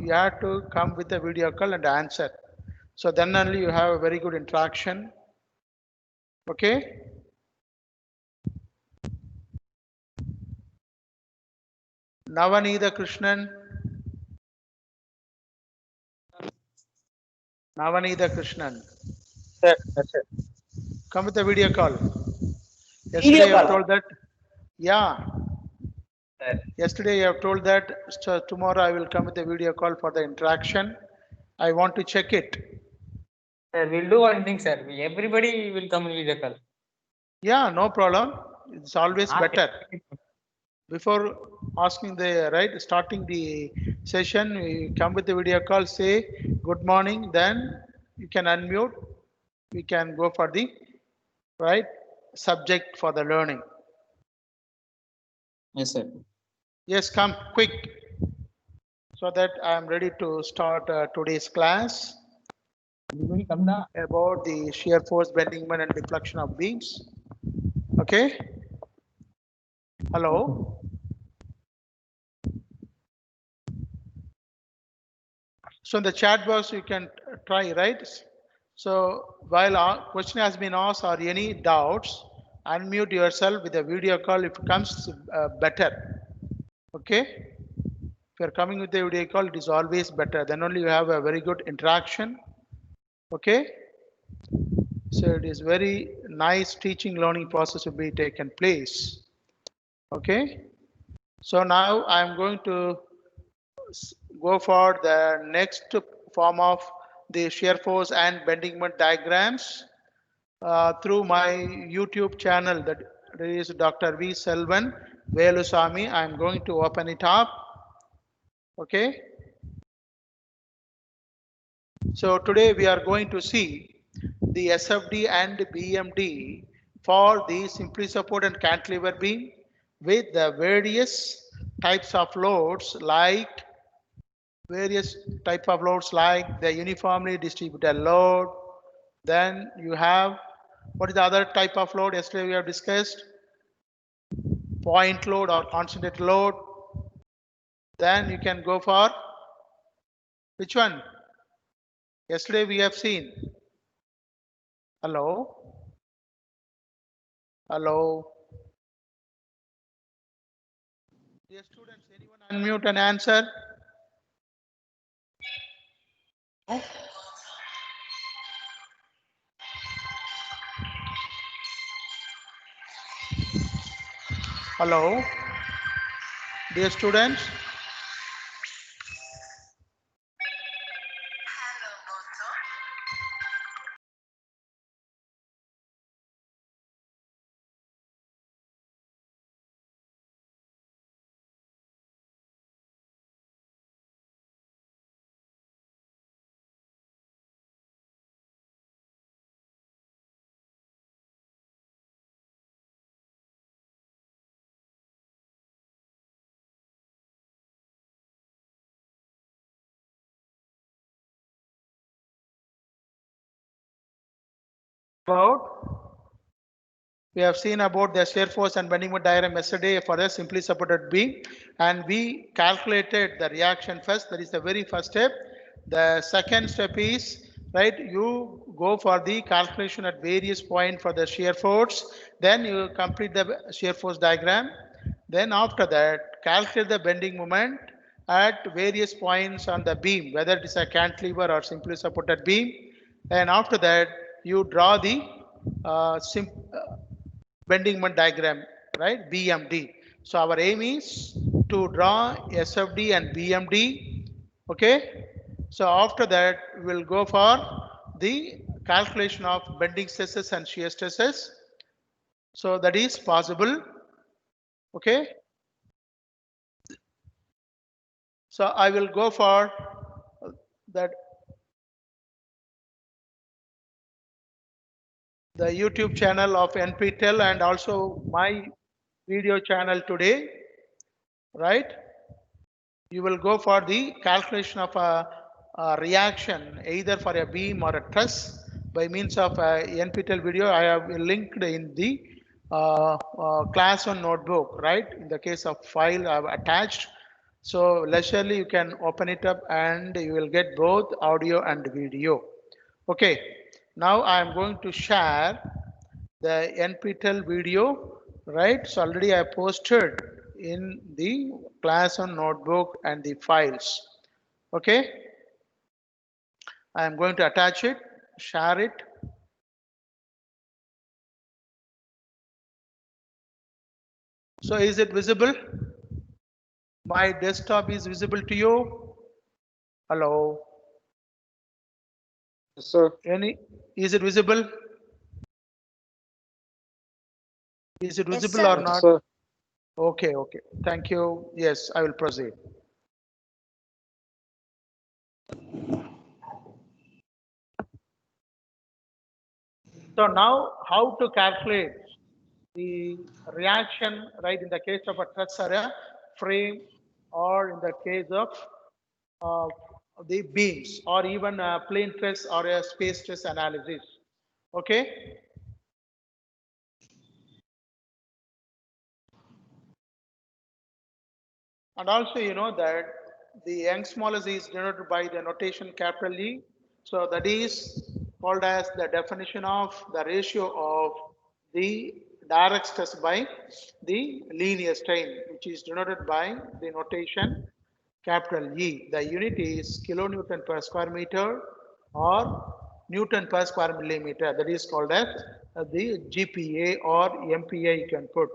you have to come with a video call and answer. So then only you have a very good interaction. Okay. Navanida Krishnan. Navanida Krishnan. Sir, sir. Come with a video call. Video Yesterday you have call. told that. Yeah. Sir. Yesterday you have told that, so tomorrow I will come with a video call for the interaction. I want to check it. Sir, we'll do one thing, sir. Everybody will come in video call. Yeah, no problem. It's always better. Before asking the right, starting the session, we come with the video call, say good morning, then you can unmute. We can go for the right subject for the learning. Yes, sir. Yes, come quick, so that I am ready to start today's class about the shear force, bending moment, and deflection of beams. Okay. Hello. So in the chat box you can try, right? So while our question has been asked or any doubts, unmute yourself with a video call if it comes better. Okay. If you're coming with a video call, it is always better. Then only you have a very good interaction. Okay. So it is very nice teaching learning process will be taken place. Okay. So now I'm going to go for the next form of the shear force and bending moment diagrams through my YouTube channel, that is Dr. V. Selvan Velusamy. I'm going to open it up. Okay. So today we are going to see the SFD and BMD for the simply support and cantilever beam with the various types of loads like the uniformly distributed load. Then you have, what is the other type of load? Yesterday we have discussed point load or concentrated load. Then you can go for which one? Yesterday we have seen. Hello. Hello. Dear students, anyone unmute and answer? Hello. Dear students. We have seen about the shear force and bending moment diagram yesterday for the simply supported beam, and we calculated the reaction first. That is the very first step. The second step is, right, you go for the calculation at various points for the shear force. Then you complete the shear force diagram. Then after that, calculate the bending moment at various points on the beam, whether it is a cantilever or simply supported beam. And after that, you draw the bending moment diagram, right? BMD. So our aim is to draw SFD and BMD. Okay. So after that, we'll go for the calculation of bending stresses and shear stresses. So that is possible. Okay. So I will go for that. The YouTube channel of NPTEL and also my video channel today, right? You will go for the calculation of a reaction either for a beam or a truss by means of a NPTEL video. I have linked in the class on notebook, right? In the case of file, I have attached So leisurely you can open it up and you will get both audio and video. Okay, now I am going to share the NPTEL video, right? So already I posted in the class on notebook and the files. Okay, I am going to attach it, share it. So is it visible? My desktop is visible to you? Hello? Yes, sir. Is it visible? Is it Yes, visible sir. or Yes, not? sir. Okay, okay. Thank you. Yes, I will proceed. So now how to calculate the reaction, right, in the case of a truss or a frame, or in the case of uh, the beams, or even a plane truss or a space truss analysis. Okay. And also, you know that the Young's modulus is denoted by the notation capital E. So that is called as the definition of the ratio of the direct stress by the linear strain, which is denoted by the notation capital E. The unit is kilonewton per square meter or Newton per square millimeter. That is called as the GPa or MPa you can put.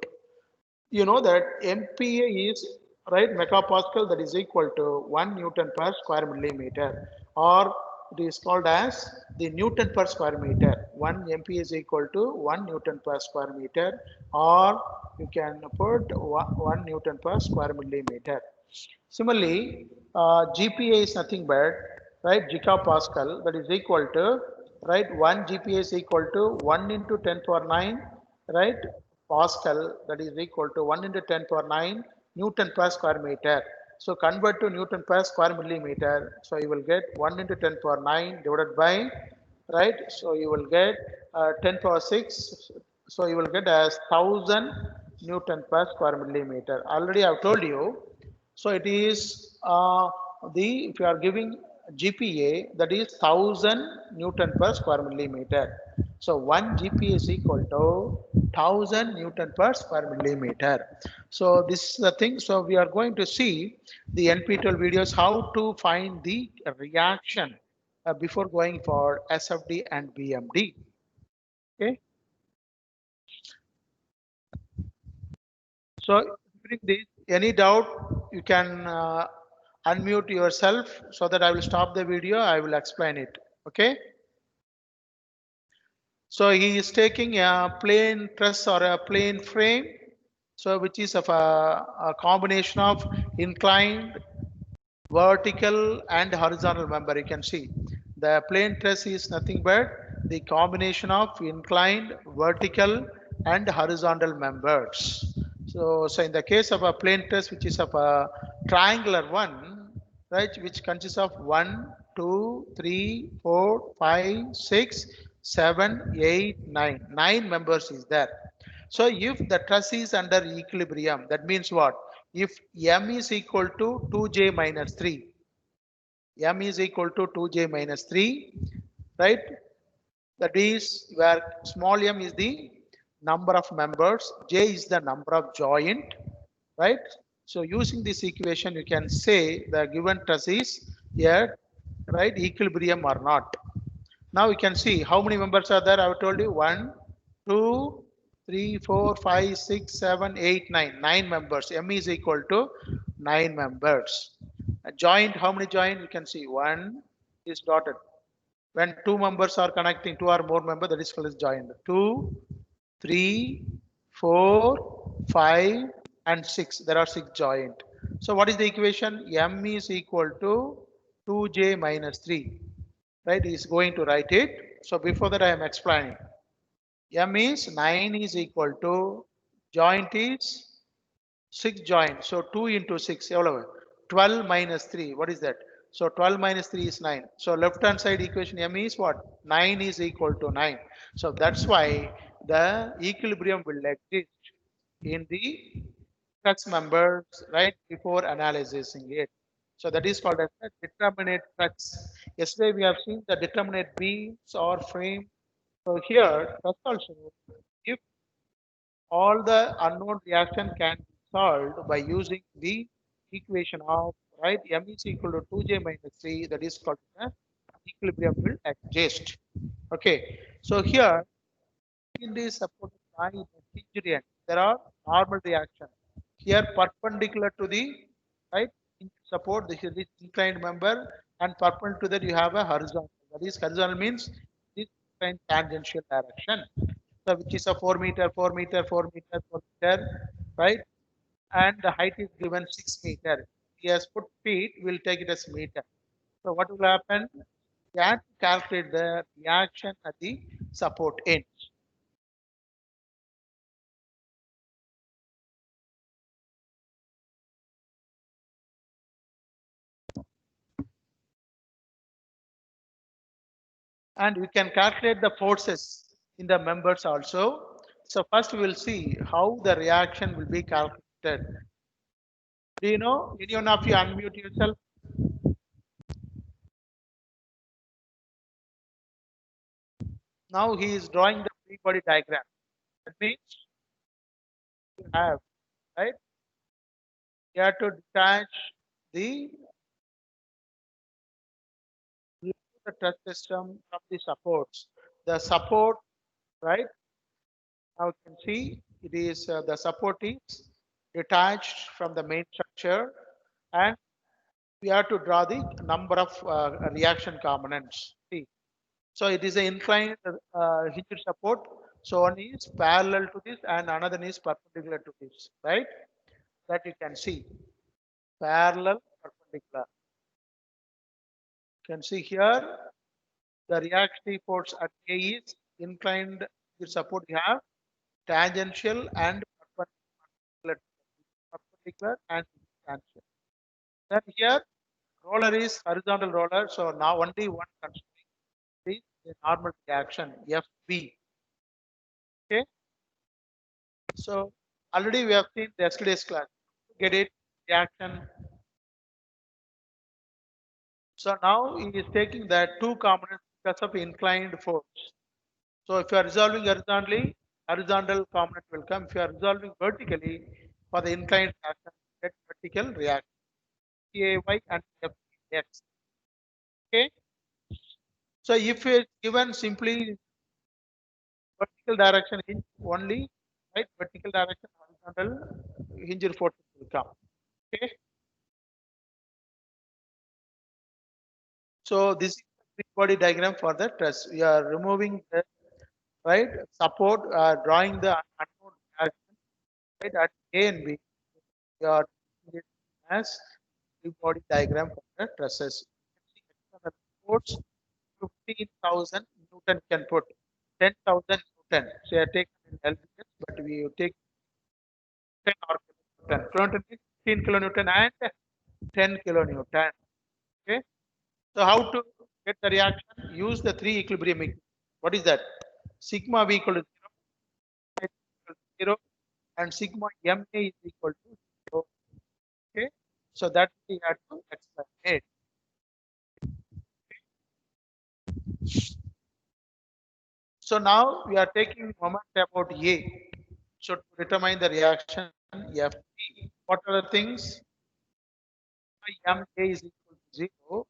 You know that MPa is, right, megapascal, that is equal to 1 Newton per square millimeter, or it is called as the Newton per square meter. 1 MPa is equal to 1 Newton per square meter, or you can put 1 Newton per square millimeter. Similarly, GPa is nothing but, right, gigapascal, that is equal to, right, 1 GPa is equal to 1 into 10 power 9, right, Pascal, that is equal to 1 into 10 power 9 Newton per square meter. So convert to Newton per square millimeter. So you will get 1 into 10 power 9 divided by, right, so you will get 10 power 6. So you will get as 1000 Newton per square millimeter. Already I've told you. So it is if you are giving GPa, that is 1000 Newton per square millimeter. So 1 GPa is equal to 1000 Newton per square millimeter. So this is the thing. So we are going to see the NPTEL videos how to find the reaction before going for SFD and BMD. Okay. So during this, any doubt, you can unmute yourself so that I will stop the video. I will explain it. Okay. So he is taking a plane truss or a plane frame. So which is of a combination of inclined, vertical and horizontal member. You can see the plane truss is nothing but the combination of inclined, vertical and horizontal members. So in the case of a plane truss, which is of a triangular one, right, which consists of 1, 2, 3, 4, 5, 6, 7, 8, 9. 9 members is there. So if the truss is under equilibrium, that means what? If M is equal to 2j minus 3, M is equal to 2j minus 3, right? That is where small m is the number of members, j is the number of joint, right? So using this equation, you can say the given truss is here, right, equilibrium or not. Now you can see how many members are there. I have told you 1, 2, 3, 4, 5, 6, 7, 8, 9. 9 members. M is equal to 9 members. A joint, how many joint? You can see 1 is dotted. When 2 members are connecting, 2 or more members, that is called as joint. 2, 3, 4, 5, and 6. There are 6 joint. So what is the equation? M is equal to 2j minus 3. Right? Is going to write it. So before that I am explaining. M is 9 is equal to joint is 6 joint. So 2 into 6, 12 minus 3. What is that? So 12 minus 3 is 9. So left hand side equation M is what? 9 is equal to 9. So that's why the equilibrium will exist in the stress members right before analyzing it. So that is called as a determinate stress. Yesterday we have seen the determinate beams or frame. So here, that's also if all the unknown reaction can be solved by using the equation of right m is equal to 2j minus 3, that is called the equilibrium will exist. Okay, so here in this supported by the hinge end, there are normal reaction. Here perpendicular to the right hinge support, this is this inclined member, and perpendicular to that you have a horizontal. That is horizontal means this inclined tangential direction. So which is a 4 meter, 4 meter, 4 meter, 4 meter, right? And the height is given 6 meter. He has put feet, we'll take it as meter. So what will happen? You have to calculate the reaction at the support end. And we can calculate the forces in the members also. So first we will see how the reaction will be calculated. Do you know? Any one of you unmute yourself? Now he is drawing the free body diagram. That means you have, right? You have to detach the truss system from the supports. The support, right? Now you can see it is the support is detached from the main structure, and we have to draw the number of reaction components. See, so it is an inclined hinge support. So one is parallel to this and another is perpendicular to this, right? That you can see parallel, perpendicular. You can see here the reactive force at A is inclined hinge support. You have tangential and perpendicular, perpendicular and tangential. Then here roller is horizontal roller. So now only one constraint is the normal reaction FB. Okay. So already we have seen the yesterday's class. Get it? Reaction. So now he is taking that two components because of inclined force. So if you are resolving horizontally, horizontal component will come. If you are resolving vertically for the inclined reaction, get vertical reaction. CAY and FX. Okay. So if it's given simply vertical direction hinge only, right? Vertical direction horizontal hinge force will come. Okay. So this is the free body diagram for the truss. We are removing the right support, drawing the unknown direction right at A and B. We are doing it as free body diagram for the trusses. External supports 15,000 Newton can put 10,000 Newton. So I take in LBS, but we take 10 or Newton. Kilonewton is 15 kilonewton and 10 kilonewton. Okay. So how to get the reaction? Use the three equilibrium equation. What is that? Sigma V equal to 0, H equal to 0, and sigma MA is equal to 0. Okay. So that we have to explain it. So now we are taking moment about A. So to determine the reaction FT, what are the things? MA is equal to 0.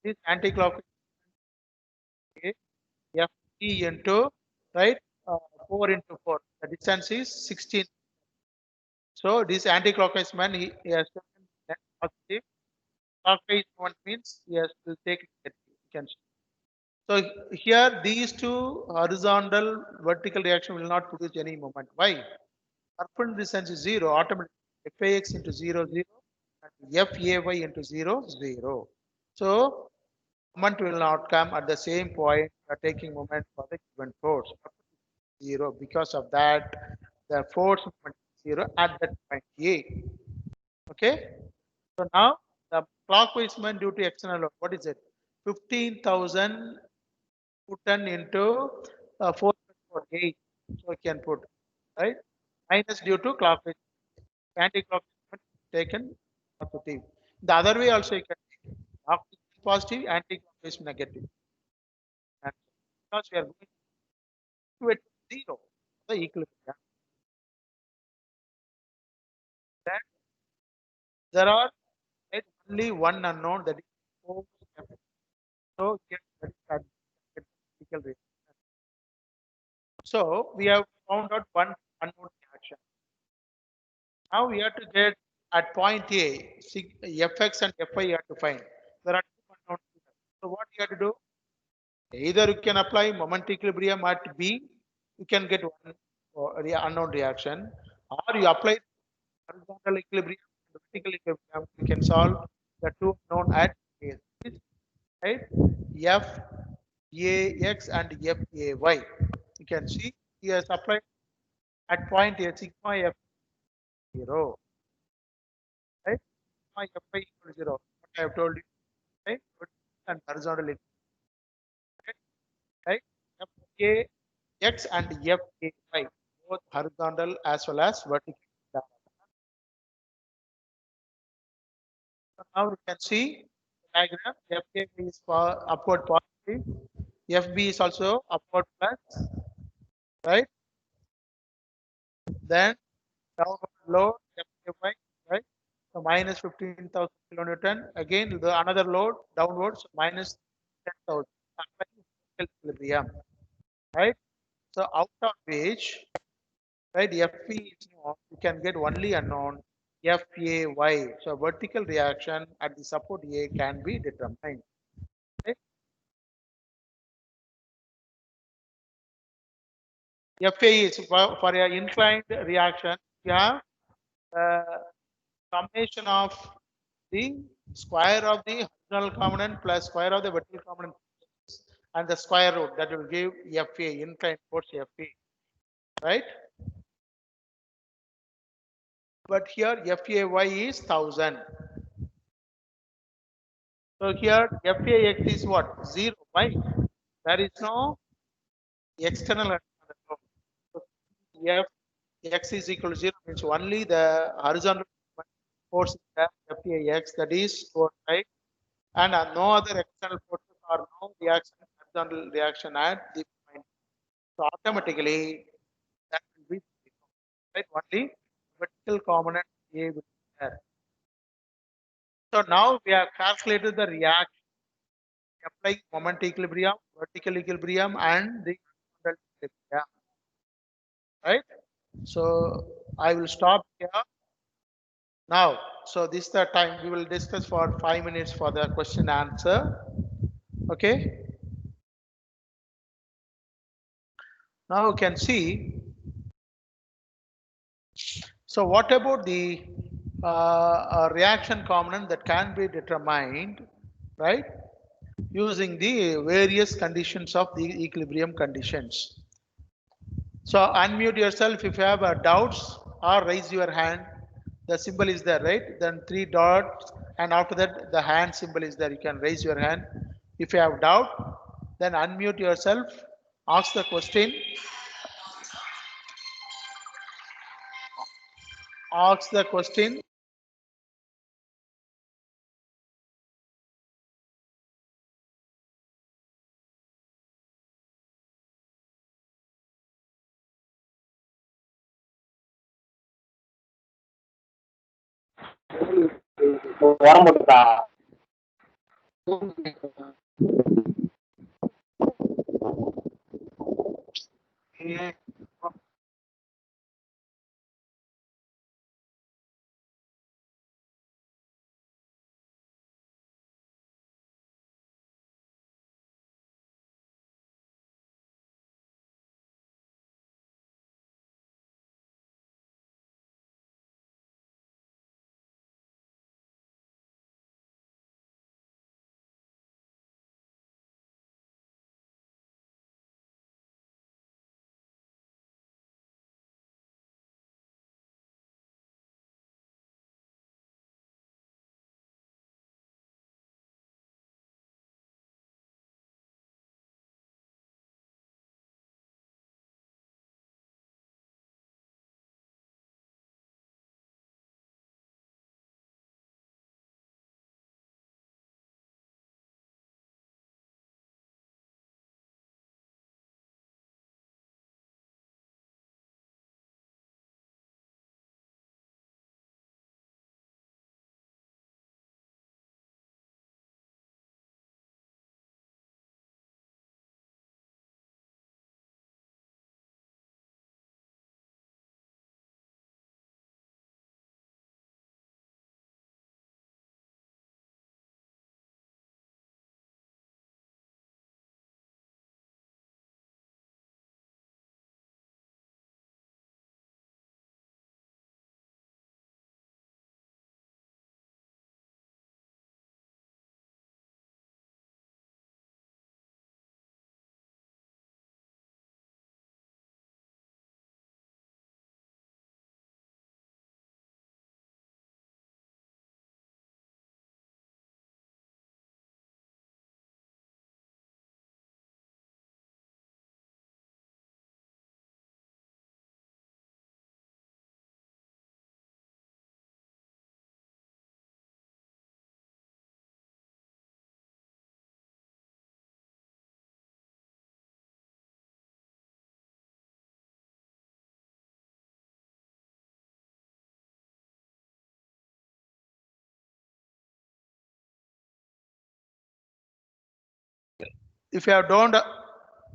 This anti-clockwise FT into right 4 into 4. The distance is 16. So this anti-clockwise man he has taken that positive. Clockwise one means he has to take negative. You can see. So here these two horizontal vertical reaction will not produce any moment. Why? Perpendicular distance is 0, automatically FAX into 0, 0 and FAY into 0, 0. So moment will not come at the same point taking moment for the given force. 0 because of that the force moment is 0 at that point A. Okay. So now the clockwise moment due to external load, what is it? 15,000 Newton into 4 8. So you can put right. minus due to clockwise. Anti-clockwise taken positive. The other way also you can take clockwise positive, anti-clockwise negative. And because we are going to it zero, the equilibrium. Then there are only one unknown, that is force F. So here that is statistical reason. So we have found out one unknown reaction. Now we have to get at point A, Fx and Fy you have to find. There are two unknowns here. So what you have to do? Either you can apply moment equilibrium at B, you can get one unknown reaction, or you apply horizontal equilibrium and vertical equilibrium, you can solve the two unknown at A. Right? F Ax and F Ay. You can see he has applied at point A sigma F 0. Right? Sigma Fy equal to 0. What I have told you, right? And horizontal equilibrium. Right? Fax and Fay, both horizontal as well as vertical. So now you can see the diagram. Fay is for upward positive. FB is also upward plus, right? Then downward load Fay, right? So minus 15,000 kilonewton. Again, the another load downwards minus 10,000. Equilibrium, right? So out of which, right, Fe is known, you can get only unknown Fay. So vertical reaction at the support A can be determined. Right? Fa is for an inclined reaction, you have summation of the square of the horizontal component plus square of the vertical component and the square root, that will give Fa, inclined force Fa, right? But here Fay is 1000. So here Fax is what? 0. Why? There is no external load. So F x is equal to 0 means only the horizontal force is there, Fax, that is force, right? And no other external forces or no reaction, horizontal reaction at the point. So automatically that will be 0, right? Only vertical component A will be there. So now we have calculated the reaction applying moment equilibrium, vertical equilibrium, and the horizontal equilibrium, right? So I will stop here now. So this is the time we will discuss for 5 minutes for the question answer. Okay. Now you can see. So what about the reaction component that can be determined, right? Using the various conditions of the equilibrium conditions. So unmute yourself if you have doubts or raise your hand. The symbol is there, right? Then three dots, and after that the hand symbol is there. You can raise your hand. If you have doubt, then unmute yourself, ask the question, ask the question. உரம் போட்டுதா If you don't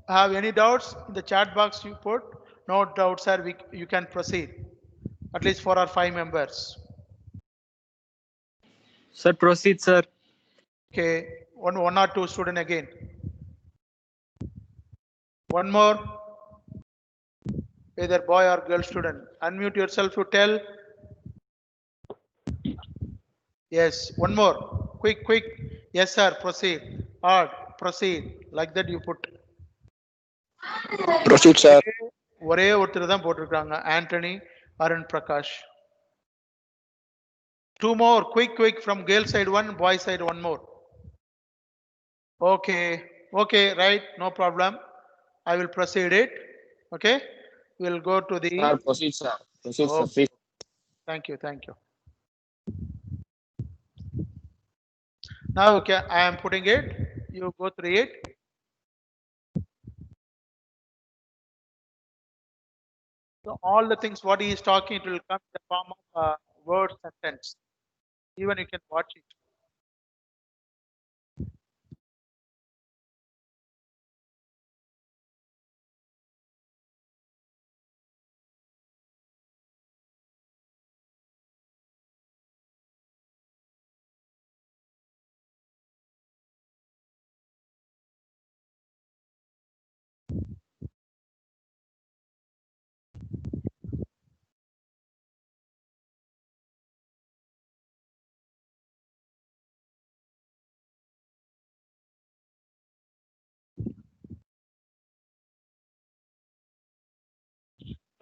have any doubts in the chat box, you put no doubts, sir. You can proceed. At least 4 or 5 members. Sir, proceed, sir. Okay, one or two student again. One more, either boy or girl student. Unmute yourself to tell. Yes, one more. Quick, quick. Yes, sir. Proceed. Hard. Proceed. Like that you put. Proceed, sir. ஒரே ஒருத்தர் தான் போட்டிருக்காங்க, Antony Arun Prakash. Two more, quick from girl side one, boy side one more. Okay, right, no problem. I will proceed it. Okay, we'll go to the. Sir, proceed, sir. Proceed, sir. Please. Thank you. Now, okay, I am putting it. You go through it. So all the things what he is talking, it will come in the form of word sentence. Even you can watch it.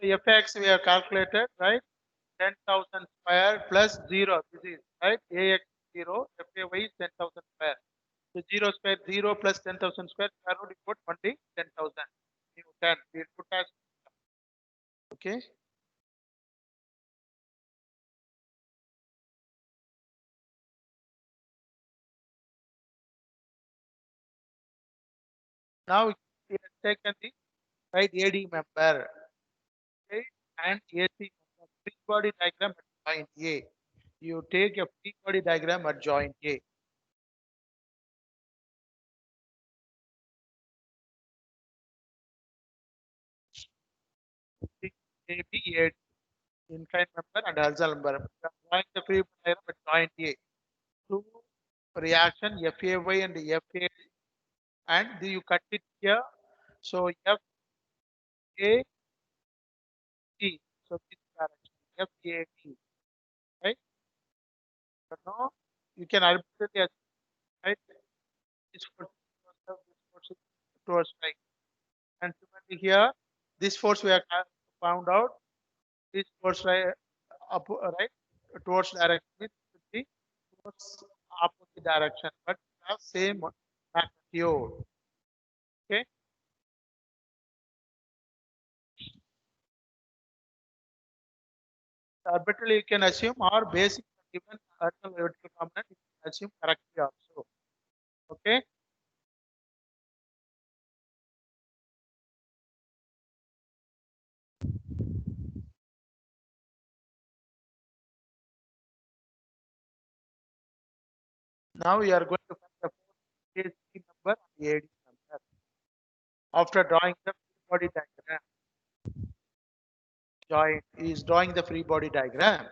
So fx we have calculated, right? 10,000 square plus 0. This is right. Ax 0, fay is 10,000 square. So 0 square 0 plus 10,000 square square root, you put only 10,000. You can we put as okay. Now we have taken the right AD member, okay, and AC member. Free body diagram at joint A. You take a free body diagram at joint A. AB, AD, inclined member and horizontal member. Join the free body diagram at joint A. Two reaction FAY and FA, and you cut it here. So FAT. So this direction FAT, right? So now you can arbitrarily assign, right? This force is towards right. And similarly here, this force we have found out. This force right up, right towards direction is the towards opposite direction, but have same magnitude. Okay. Arbitrarily you can assume, or basic given vertical component you can assume correctly also. Okay. Now we are going to find the AC number and AD number after drawing the free body diagram. Is drawing the free body diagram.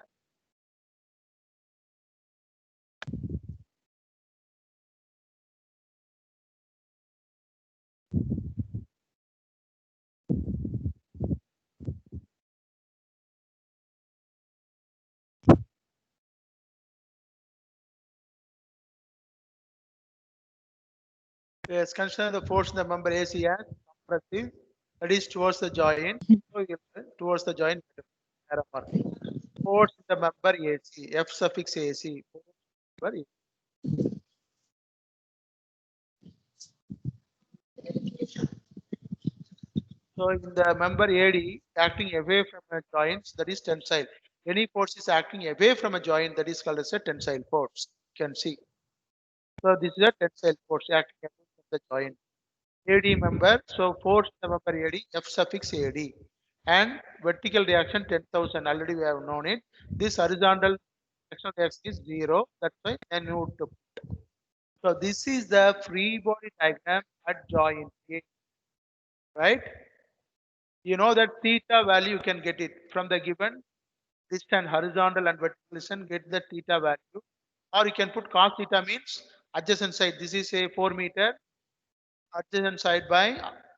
Yes, consider the force in the member AC as compressive, that is towards the joint. So towards the joint. Force in the member AC, F suffix AC. So in the member AD acting away from a joint, that is tensile. Any force is acting away from a joint, that is called as a tensile force. You can see. So this is a tensile force acting away from the joint. AD member, so force in the member AD, F suffix AD. And vertical reaction 10,000, already we have known it. This horizontal reaction is 0, that's why and you would. So this is the free body diagram at joint A, right? You know that theta value, you can get it from the given distance, horizontal and vertical distance, get the theta value. Or you can put cos theta means adjacent side. This is a 4 meter, adjacent side by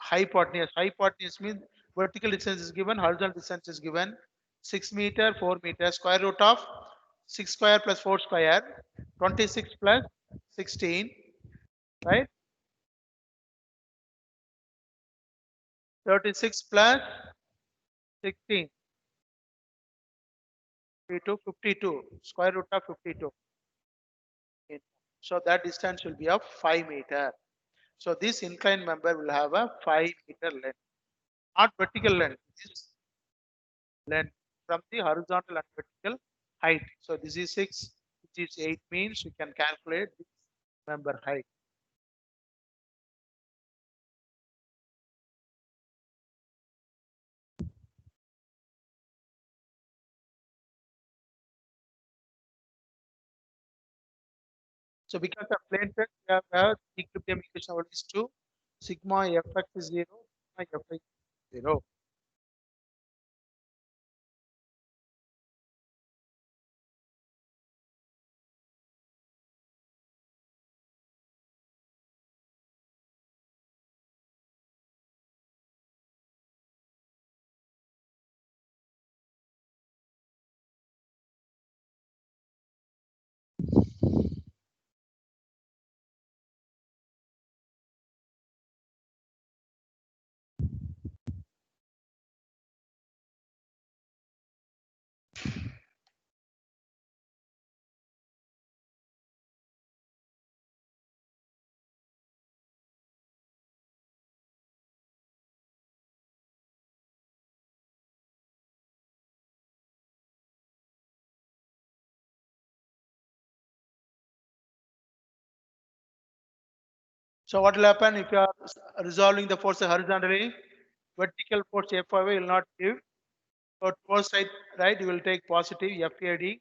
hypotenuse. Hypotenuse means vertical distance is given, horizontal distance is given. 6 meter, 4 meter, square root of 6 square plus 4 square, 26 plus 16, right? 36 plus 16, 52, square root of 52. So that distance will be of 5 meter. So this inclined member will have a 5 meter length, not vertical length, this length from the horizontal and vertical height. So this is 6, which is 8 means we can calculate this member height. So because of plane stress, we have equilibrium equation of is 2, sigma fx is 0, sigma fy is 0. So what will happen if you are resolving the force horizontally? Vertical force Fy will not give. So towards side, right, you will take positive FAD.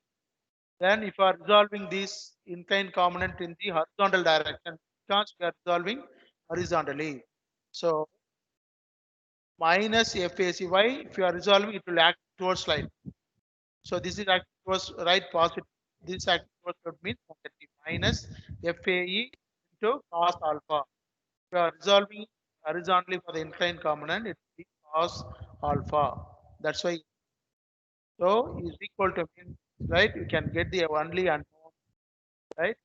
Then if you are resolving this inclined component in the horizontal direction, because we are resolving horizontally. So minus FACY, if you are resolving, it will act towards right. So this is act towards right positive. This act towards left means negative. Minus FAE into cos alpha. If you are resolving horizontally for the inclined component, it will be cos alpha. That's why so is equal to mean, right? You can get the only unknown, right?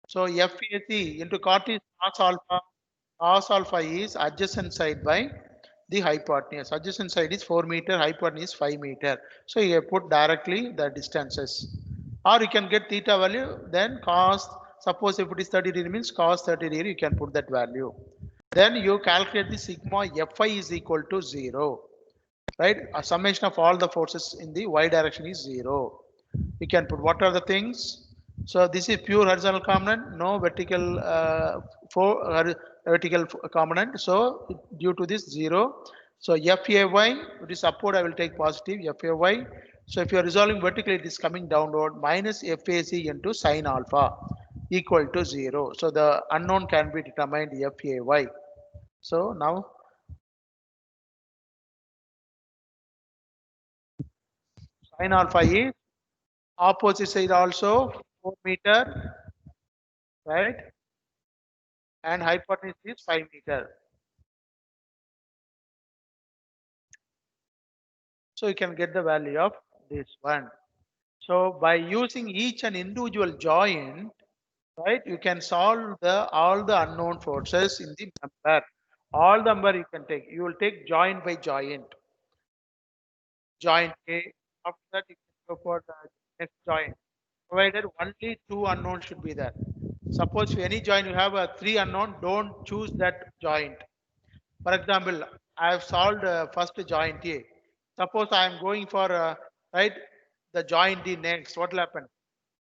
So FAC into cot is cos alpha. Cos alpha is adjacent side by the hypotenuse. Adjacent side is 4 meter, hypotenuse is 5 meter. So you put directly the distances. Or you can get theta value, then cos, suppose if it is 30 degree means cos 30 degree, you can put that value. Then you calculate the sigma Fi is equal to 0, right? A summation of all the forces in the y direction is 0. We can put what are the things. So this is pure horizontal component, no vertical vertical component. So due to this 0, so FAY, it is upward, I will take positive FAY. So if you are resolving vertically, it is coming downward, minus FAC into sine alpha equal to 0. So the unknown can be determined FAY. So now sine alpha is opposite side also 4 meter, right? And hypotenuse is 5 meter. So you can get the value of this one. So by using each and individual joint, right, you can solve the all the unknown forces in the number. All the number you can take. You will take joint by joint. Joint A. After that, you can go for the next joint. Provided only two unknowns should be there. Suppose for any joint you have a three unknown, don't choose that joint. For example, I have solved first joint A. Suppose I am going for right the joint D next. What will happen?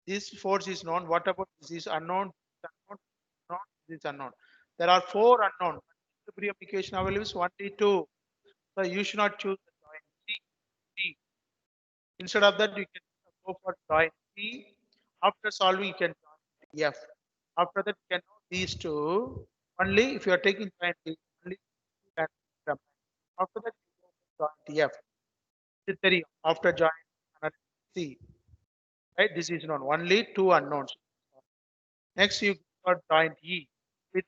This force is known. What about this is unknown? Unknown, unknown, this is unknown. There are four unknown. Equilibrium equation available is only two. So you should not choose the joint C. C. Instead of that, you can go for joint C. After solving, you can join F. After that, you can know these two. only if you are taking joint B, only you can combine. After that, you go to joint F. This is after joint C, right? This is known. Only two unknowns. Next, you got joint E. With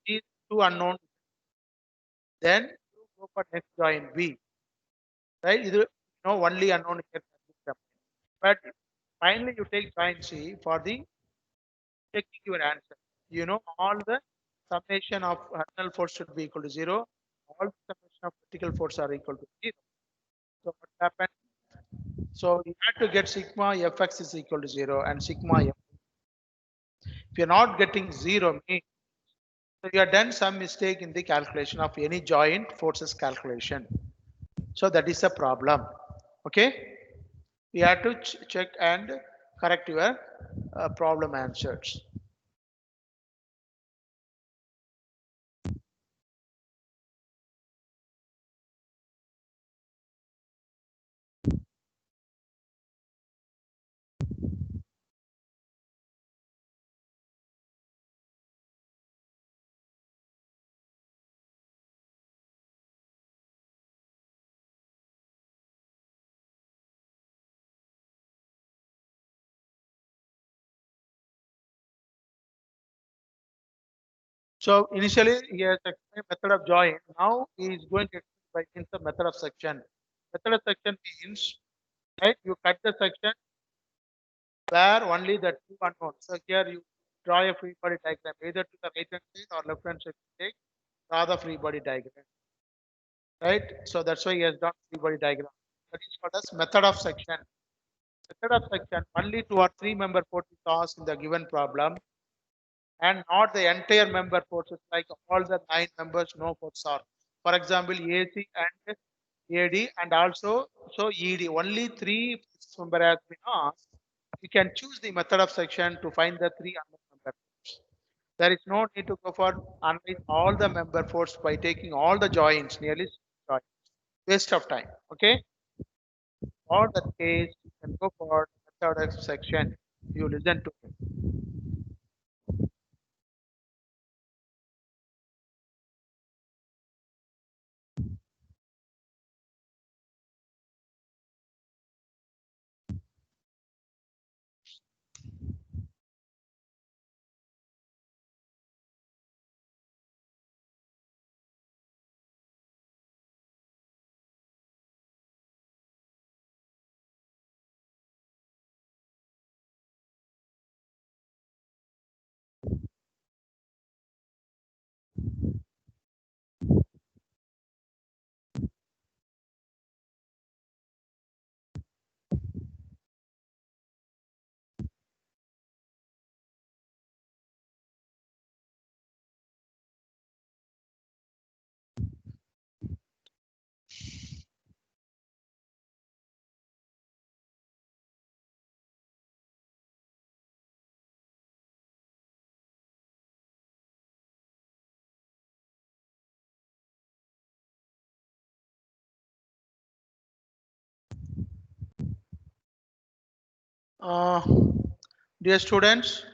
these two unknowns. Then you go for next joint B, right? Either only unknown here. But finally, you take joint C for the checking your answer. All the summation of hurdle force should be equal to 0. All the summation of vertical force are equal to 0. So what happened? So you have to get sigma fx is equal to 0 and sigma f. If you're not getting 0 means so you have done some mistake in the calculation of any joint forces calculation. So that is a problem. Okay. You have to check and correct your problem answers. So initially he has explained method of join. Now he is going to explain the method of section. Method of section means, right? You cut the section where only the two unknowns. So here you draw a free body diagram either to the right hand side or left hand side. Take draw the free body diagram, right? So that's why he has done free body diagram. That is called as method of section. Method of section only two or three member force is asked in the given problem, and not the entire member forces like all the 9 members no force are. For example, AC and AD and also ED. Only three member has been asked. You can choose the method of section to find the three unknown member force. There is no need to go for analyze all the member force by taking all the joints, nearly joints. Waste of time. Okay. For that case, you can go for method of section. You listen to me. Uh, Dear students,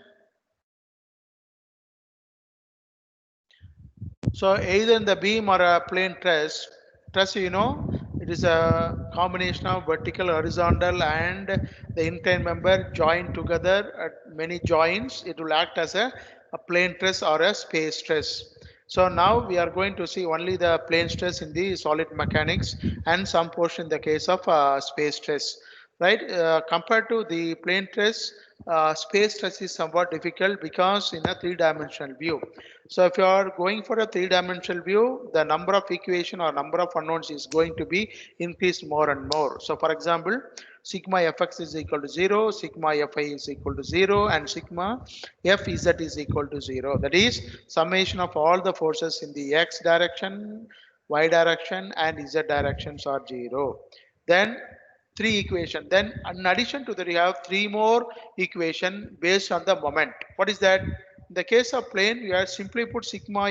so either in the beam or a plane truss, it is a combination of vertical, horizontal, and the inclined member joined together at many joints. It will act as a plane truss or a space truss. So now we are going to see only the plane stress in the solid mechanics and some portion in the case of space stress, right? Compared to the plane stress, space stress is somewhat difficult because in a three-dimensional view. So if you are going for a three-dimensional view, the number of equation or number of unknowns is going to be increased more and more. So for example, sigma fx is equal to 0, sigma fi is equal to 0, and sigma fz is equal to 0. That is summation of all the forces in the x direction, y direction, and z directions are 0. Then three equation. Then in addition to that, you have three more equation based on the moment. What is that? In the case of plane, you have simply put sigma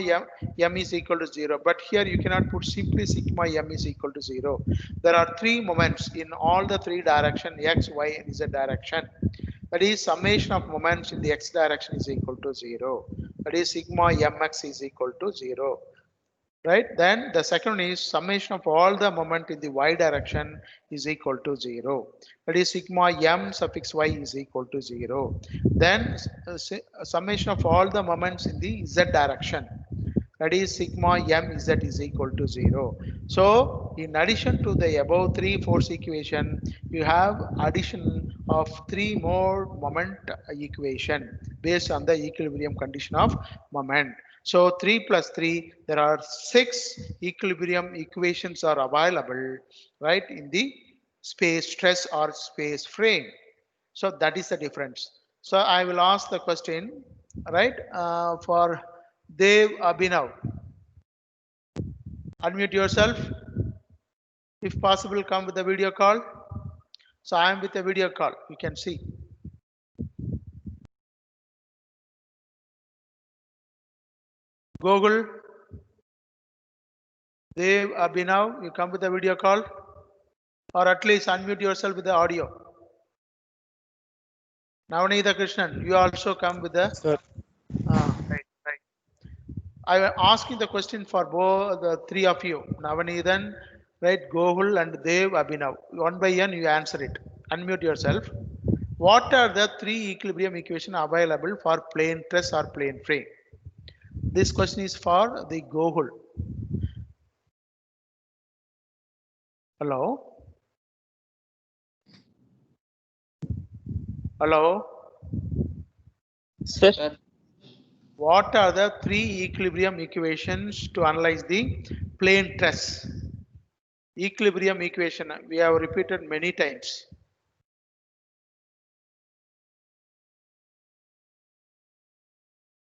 m is equal to 0. But here you cannot put simply sigma m is equal to 0. There are three moments in all the three direction, x, y, and z direction. That is summation of moments in the x direction is equal to 0. that is sigma mx is equal to 0. Right? Then the second one is summation of all the moment in the y direction is equal to 0. That is sigma m suffix y is equal to 0. Then summation of all the moments in the z direction, that is sigma m z is equal to 0. So in addition to the above three force equation, you have addition of three more moment equation based on the equilibrium condition of moment. So 3 plus 3, there are 6 equilibrium equations are available, right, in the space stress or space frame. So that is the difference. So I will ask the question, right, for Dev Abhinav. Unmute yourself. If possible, come with the video call. So I am with the video call. You can see. Google. Dev Abhinav, you come with the video call. Or at least unmute yourself with the audio. Navneeta Krishnan, you also come with the. Sir. Right. I am asking the question for both the three of you. Navneethan, right, Gohul and Dev Abhinav. One by one, you answer it. Unmute yourself. What are the three equilibrium equations available for plane truss or plane frame? This question is for the Gohul. Hello? Hello? Sir. What are the three equilibrium equations to analyze the plane truss? Equilibrium equation, we have repeated many times.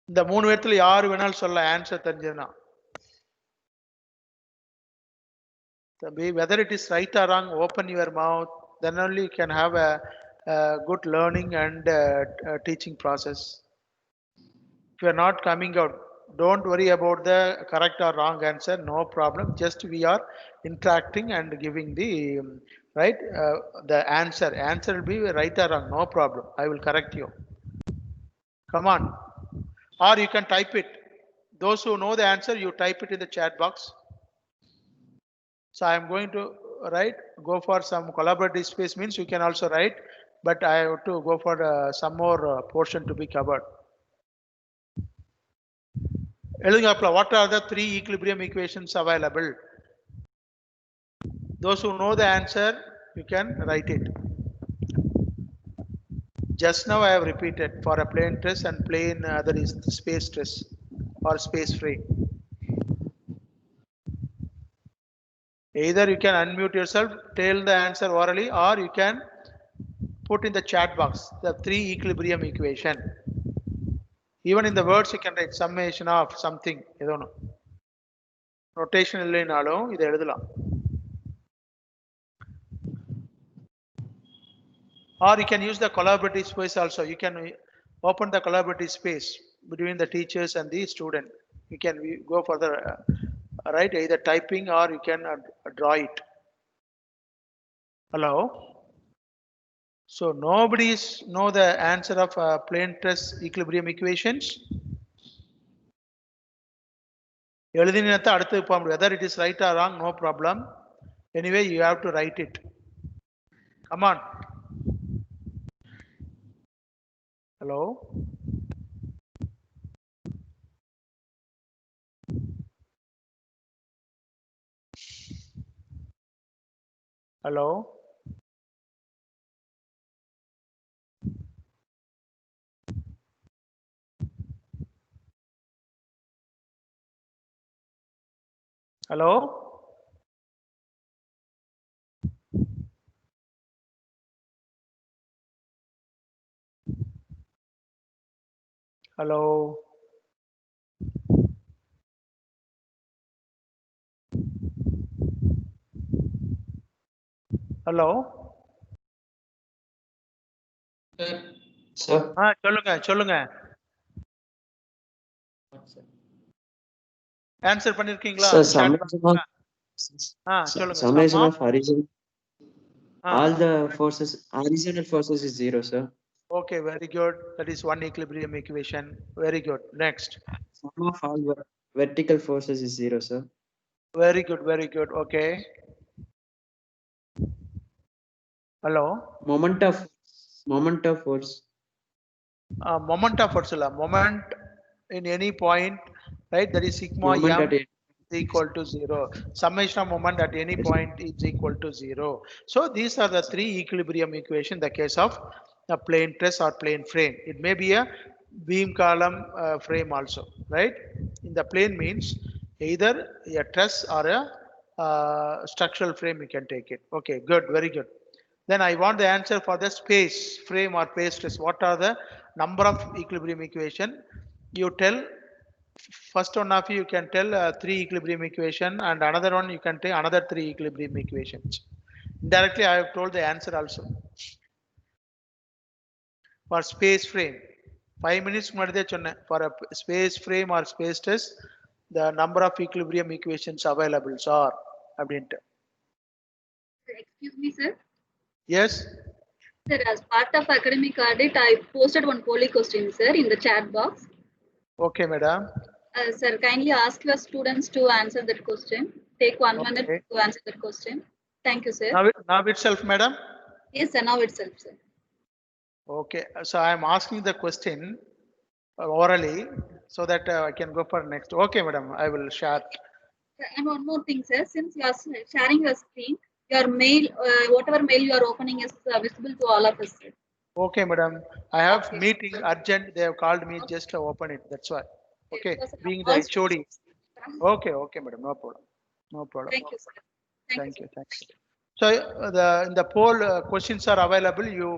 இந்த மூணு பேர்த்துல யாரு வேணாலும் சொல்ல answer தெரிஞ்சதுன்னா. Whether it is right or wrong, open your mouth, then only you can have a good learning and teaching process. If you are not coming out, don't worry about the correct or wrong answer, no problem. Just we are interacting and giving the right the answer. Answer will be right or wrong, no problem. I will correct you. Come on. Or you can type it. Those who know the answer, you type it in the chat box. So I am going to go for some collaborative space, means you can also write, but I have to go for some more portion to be covered. What are the three equilibrium equations available? Those who know the answer, you can write it. Just now I have repeated for a plane truss and plane other is space truss or space frame. Either you can unmute yourself, tell the answer orally, or you can put in the chat box the three equilibrium equation. Even in the words you can write summation of something. I don't know. Notation illenalum idu eludalam. Or you can use the collaborative space also. You can open the collaborative space between the teachers and the student. You can go for the right, either typing or you can draw it. Hello? So nobody know the answer of plane truss equilibrium equations? Whether it is right or wrong, no problem. Anyway, you have to write it. Come on. Hello? Hello? Hello? Hello? Hello? Sir. சொல்லுங்க. Answer பண்ணிருக்கீங்களா? Sir, summation of horizon. All the forces, horizontal forces is 0, sir. Okay, very good. That is one equilibrium equation. Very good. Next. Sum of all vertical forces is 0, sir. Very good. Very good. Okay. Hello. Moment of force. Moment of Ursula. Moment in any point, right? That is sigma Moment m at it. is equal to 0. Summation of moment at any point is equal to 0. So these are the three equilibrium equation in the case of a plane truss or plane frame. It may be a beam column frame also, right? In the plane means either a truss or a structural frame you can take it. Okay, good, very good. Then I want the answer for the space frame or phase stress. What are the number of equilibrium equation? You tell first one of you can tell three equilibrium equation, and another one you can take another three equilibrium equations. Indirectly, I have told the answer also. For space frame, 5 minutes for a space frame or space test, the number of equilibrium equations available are. Excuse me, sir. Yes. Sir, as part of academic audit, I posted one polling question, sir, in the chat box. Okay, madam. Sir, kindly ask your students to answer that question. Take 1 minute Okay. to answer that question. Thank you, sir. Now itself, madam. Yes, sir, now itself, sir. Okay, so I am asking the question orally so that I can go for next. Okay, madam, I will share. And one more thing, sir, since you are sharing your screen, your mail, whatever mail you are opening is visible to all of us, sir. Okay, madam, I have Okay. meeting urgent. They have called me just to open it. That's why. Okay, Because I'm being the also- HOD. Okay, madam, no problem. No problem. Thank you, sir. Thank you. So the poll questions are available. You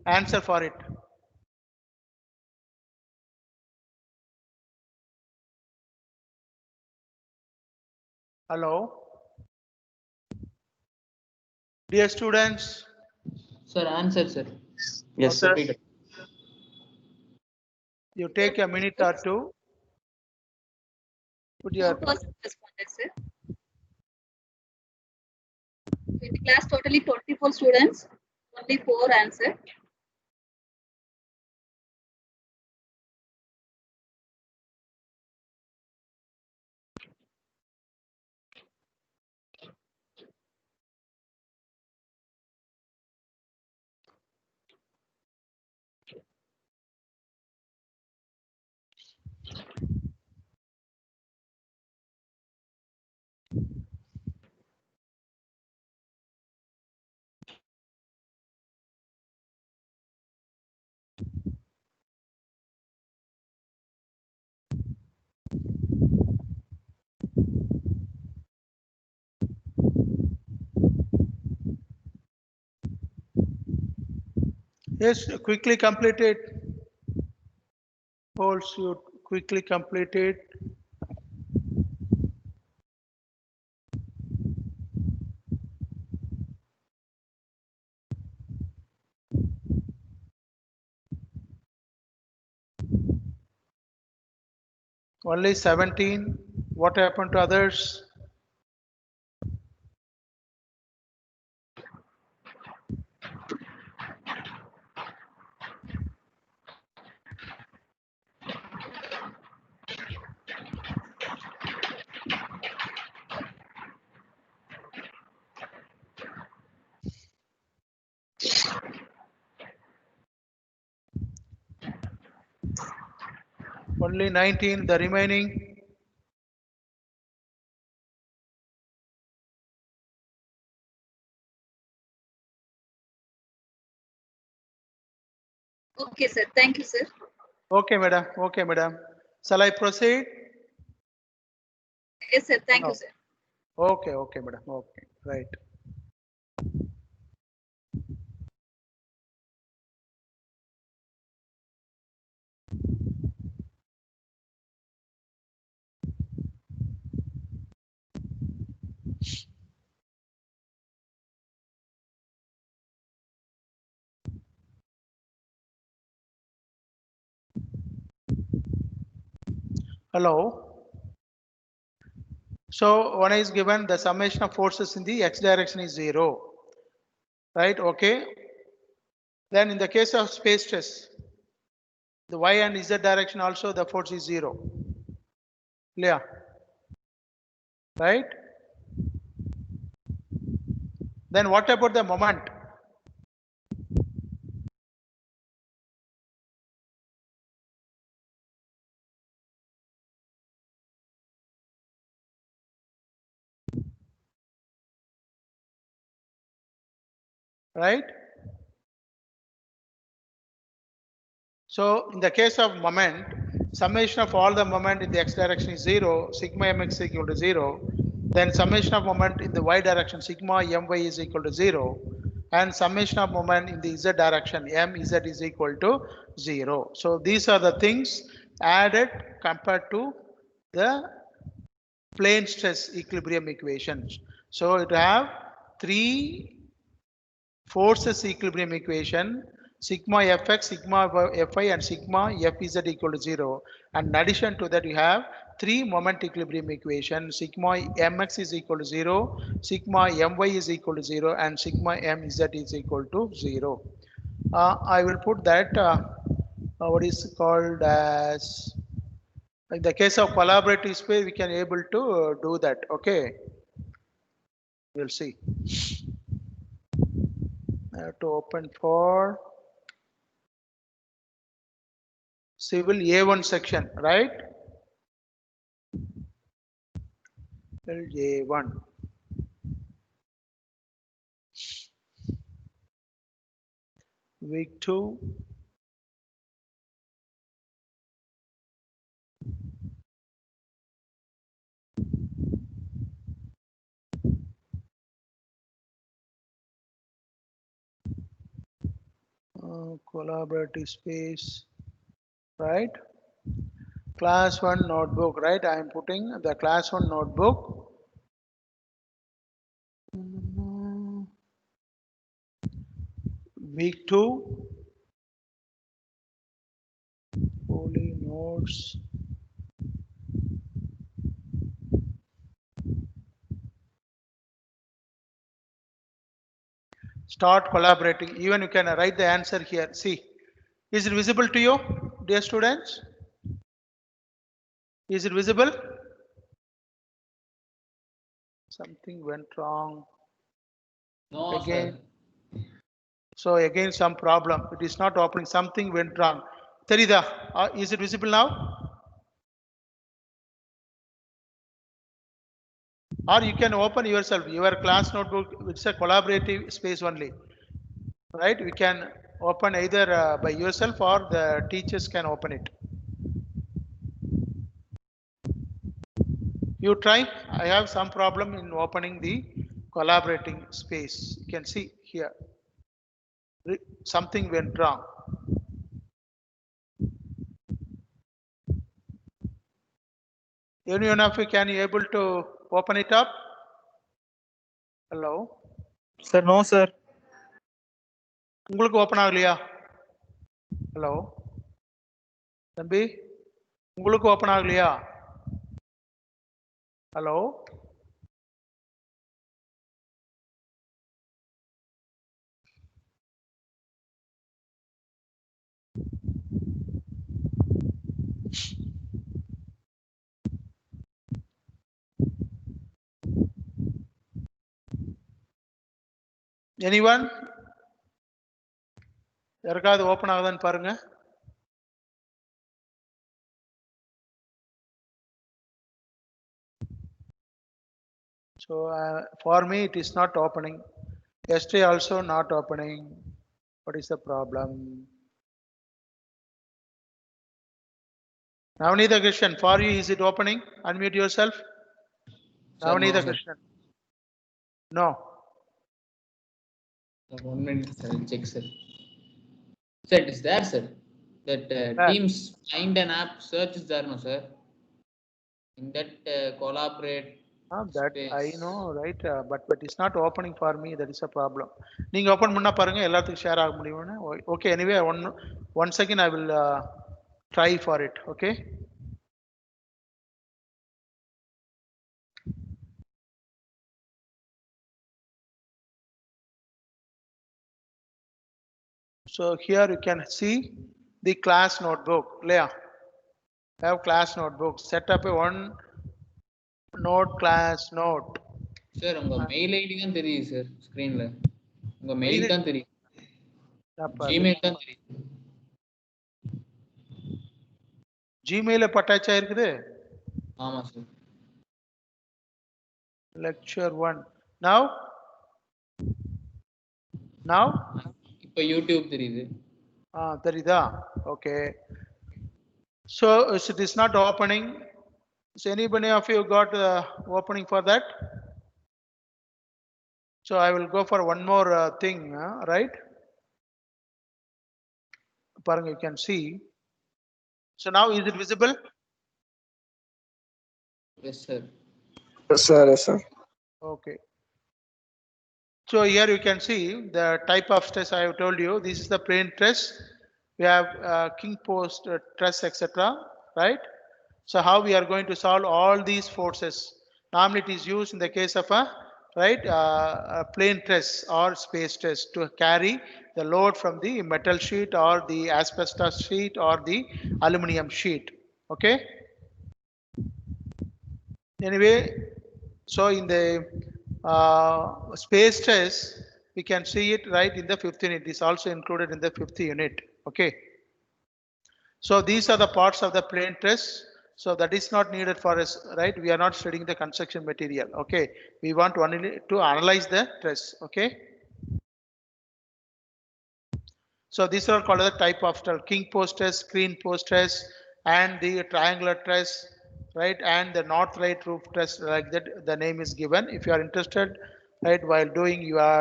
answer for it. Hello, dear students. Sir, answer, sir. Yes, Okay. sir. You take a minute or two. Put your 4% responded, sir. In the class, totally 24 students, only 4 answered. yes, quickly complete it. Polls you quickly complete it. Only 17. What happened to others? Only 19. The remaining. Okay, sir. Thank you, sir. Okay, madam. Okay, madam. Shall I proceed? Yes, sir. Thank No. you, sir. Okay, madam. Okay, right. Hello. So one is given the summation of forces in the x direction is 0. Right? Okay. Then in the case of space stress, the y and z direction also the force is 0. Clear? Right? Then what about the moment? Right? So in the case of moment, summation of all the moment in the x direction is 0, sigma mx is equal to 0. Then summation of moment in the y direction, sigma my is equal to 0. And summation of moment in the z direction, mz is equal to 0. So these are the things added compared to the plane stress equilibrium equations. So it have three forces equilibrium equation, sigma fx, sigma fi, and sigma fz equal to 0. And in addition to that, you have three moment equilibrium equation, sigma mx is equal to 0, sigma my is equal to 0, and sigma mz is equal to 0. I will put that what is called as, in the case of collaborative space, we can able to do that. Okay, we'll see. I have to open for civil A1 section, right? A1. Week 2. Collaborative space, right? Class 1 notebook, right? I am putting the class 1 notebook. Week 2. Holy notes. Start collaborating. Even you can write the answer here. See, is it visible to you, dear students? Is it visible? Something went wrong. No, Again. sir. So again some problem. It is not opening. Something went wrong. Terida, is it visible now? Or you can open yourself, your class notebook. It's a collaborative space only, right? We can open either by yourself or the teachers can open it. You try. I have some problem in opening the collaborating space. You can see here. Something went wrong. Anyone of you can you able to open it up? Hello. Sir, no, sir. உங்களுக்கு open ஆகலையா? Hello தம்பி, உங்களுக்கு open ஆகலையா? Hello. Anyone? யாருக்காவது open ஆகுதான்னு பாருங்க. So for me it is not opening. Yesterday also not opening. What is the problem? Navneeta Krishnan, for you is it opening? Unmute yourself. Navneeta Krishnan. No. 1 minute, sir. I'll check, sir. Sir, it is there, sir. That Teams find an app search is there, no, sir. In that collaborate. That space. I know, right? But it's not opening for me. That is a problem. நீங்க open பண்ணா பாருங்க எல்லாத்துக்கும் share ஆக முடியும்னு. Okay, anyway, one second I will try for it. Okay. So here you can see the class notebook. Leah, have class notebook. Set up a one note class note. Sir, உங்க mail ID தான் தெரியுது sir ஸ்கிரீன்ல. உங்க Mail mail தான் தெரியுது. Gmail தான் தெரியுது. Gmail attach ஆயிருக்குது. ஆமா சார். Lecture 1. Now இப்ப யூடியூப் தெரியுது. தெரியுதா? Okay. So it is not opening. So anybody of you got opening for that? So I will go for one more thing, right? You can see. So now is it visible? Yes sir. Yes sir, yes sir. Okay. So here you can see the type of stress I have told you. This is the plane stress. We have king post stress, etc. Right? So how we are going to solve all these forces? Normally it is used in the case of a plane stress or space stress to carry the load from the metal sheet or the asbestos sheet or the aluminum sheet. Okay. Anyway, so in the space stress, we can see it right in the 5th unit. It is also included in the 5th unit. Okay. So these are the parts of the plane stress. So that is not needed for us, right? We are not studying the construction material. Okay. We want only to analyze the stress. Okay. So these are called the type of stress: king post stress, screen post stress, and the triangular stress, right? And the north right roof stress, like that. The name is given. If you are interested, right, while doing your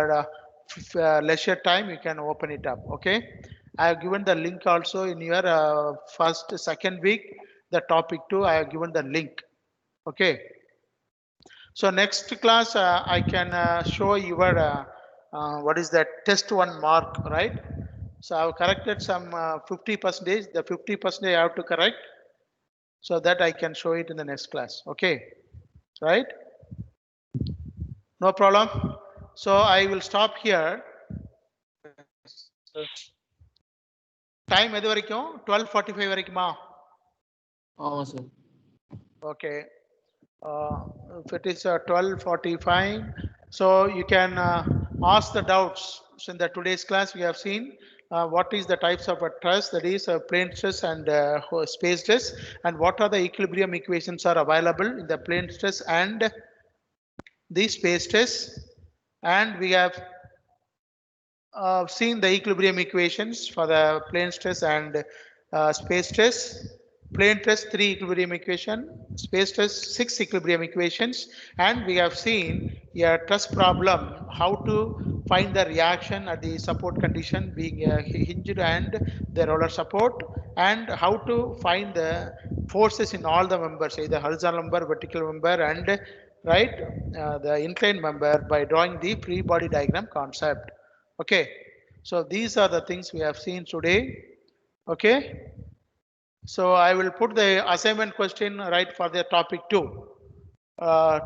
leisure time, you can open it up. Okay. I have given the link also in your second week. The topic 2, I have given the link. Okay. So next class, I can show your what is that test 1 mark, right? So I have corrected some 50%. The 50% I have to correct, so that I can show it in the next class. Okay, right? No problem. So I will stop here. Time எது வரைக்கும்? 12:45 வரைக்குமா? ஆமா sir. Okay. If it is 12:45, so you can ask the doubts. So in the today's class, we have seen what is the types of a truss, that is plane stress and space stress, and what are the equilibrium equations are available in the plane stress and the space stress, and we have seen the equilibrium equations for the plane stress and space stress. Plane stress 3 equilibrium equation, space stress 6 equilibrium equations, and we have seen a truss problem, how to find the reaction at the support condition being hinged and the roller support, and how to find the forces in all the members, either horizontal member, vertical member, and right the inclined member, by drawing the free body diagram concept. Okay, so these are the things we have seen today. Okay. So I will put the assignment question right for the topic 2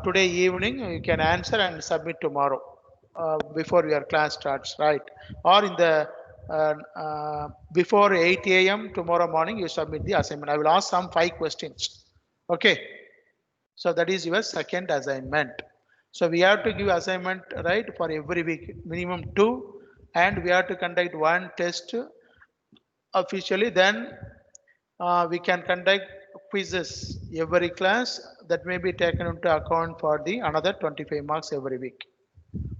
today evening. You can answer and submit tomorrow before your class starts, right? Or in the before 8 a.m. tomorrow morning, you submit the assignment. I will ask some 5 questions. Okay. So that is your second assignment. So we have to give assignment, right, for every week, minimum 2, and we have to conduct 1 test officially. Then we can conduct quizzes every class, that may be taken into account for the another 25 marks every week.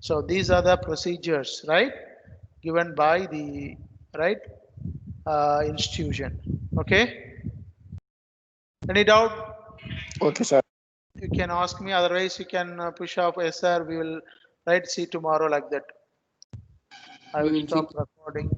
So these are the procedures, right, given by the right institution. Okay. Any doubt? Okay sir. You can ask me, otherwise you can push off. Yes sir, we will see tomorrow, like that. I will stop recording.